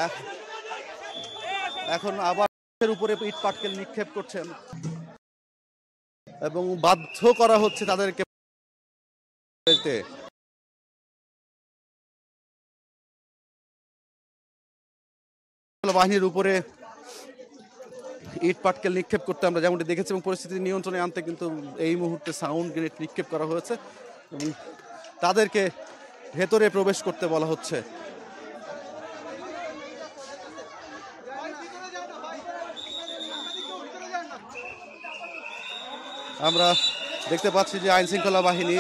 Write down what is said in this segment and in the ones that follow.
এখ- এখন আবার উপরে ইট পাটকেল নিক্ষেপ করছেন এবং বাধ্য করা হচ্ছে তাদেরকে বাহিনীর উপরে ইট পাটকেল নিক্ষেপ করতে আমরা যেমনটি দেখেছি এবং পরিস্থিতি নিয়ন্ত্রণে আনতে কিন্তু এই মুহূর্তে সাউন্ড গ্রেনেড নিক্ষেপ করা হয়েছে এবং তাদেরকে ভেতরে প্রবেশ করতে বলা হচ্ছে। আমরা দেখতে পাচ্ছি যে আইন শৃঙ্খলা বাহিনী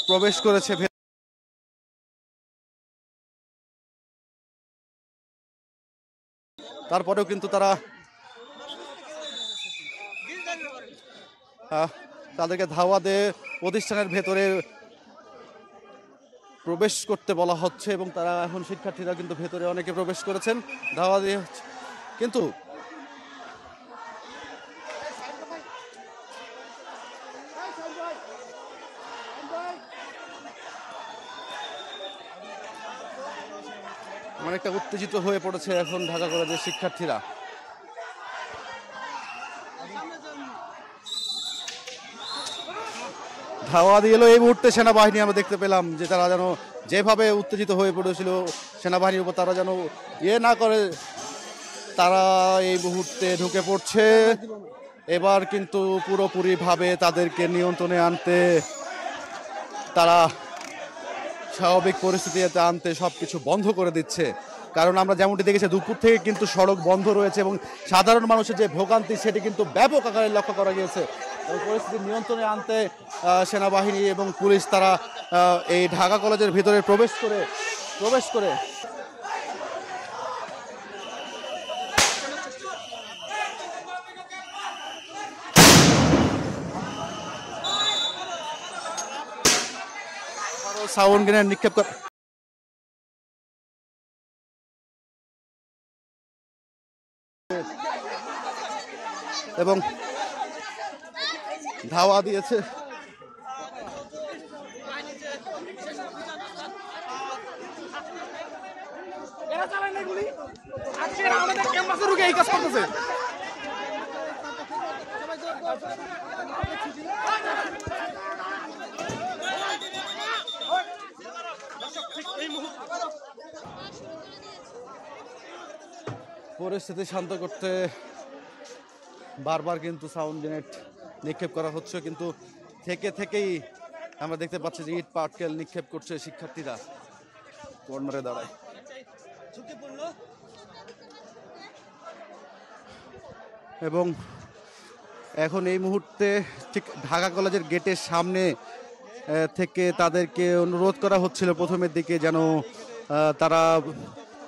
প্রবেশ করেছে, তারপরেও কিন্তু তাদেরকে ধাওয়া দিয়ে প্রতিষ্ঠানের ভেতরে প্রবেশ করতে বলা হচ্ছে এবং তারা এখন শিক্ষার্থীরা কিন্তু ভেতরে অনেকে প্রবেশ করেছেন ধাওয়া দিয়ে, কিন্তু অনেকটা উত্তেজিত হয়ে পড়েছে এখন ঢাকা কলেজের শিক্ষার্থীরা। ধাওয়া দিয়ে এলো এই মুহূর্তে সেনাবাহিনী, আমরা দেখতে পেলাম যে তারা যেন যেভাবে উত্তেজিত হয়ে পড়েছিল সেনাবাহিনীর উপর, তারা যেন না করে, তারা এই মুহূর্তে ঢুকে পড়ছে। এবার কিন্তু পুরোপুরিভাবে তাদেরকে নিয়ন্ত্রণে আনতে, তারা স্বাভাবিক পরিস্থিতিতে আনতে সবকিছু বন্ধ করে দিচ্ছে। কারণ আমরা যেমনটি দেখেছি দুপুর থেকে কিন্তু সড়ক বন্ধ রয়েছে এবং সাধারণ মানুষের যে ভোগান্তি সেটি কিন্তু ব্যাপক আকারে লক্ষ্য করা গিয়েছে। পরিস্থিতি নিয়ন্ত্রণে আনতে সেনাবাহিনী এবং পুলিশ তারা এই ঢাকা কলেজের ভিতরে প্রবেশ করে সাউন্ড গ্রেনেড নিক্ষেপ করে এবং ধাওয়া দিয়েছে। পরিস্থিতি শান্ত করতে বারবার কিন্তু সাউন্ড গ্রেনেড নিক্ষেপ করা হচ্ছে, কিন্তু থেকেই আমরা দেখতে পাচ্ছি যে ইট পাটকেল নিক্ষেপ করছে শিক্ষার্থীরা কর্নারে দাঁড়ায়। এবং এখন এই মুহূর্তে ঠিক ঢাকা কলেজের গেটের সামনে থেকে তাদেরকে অনুরোধ করা হচ্ছিল প্রথমের দিকে যেন তারা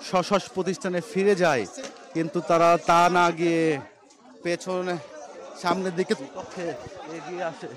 স্ব প্রতিষ্ঠানে ফিরে যায়, কিন্তু তারা তা না গিয়ে পেছনে সামনের দিকে পথে এগিয়ে আসে।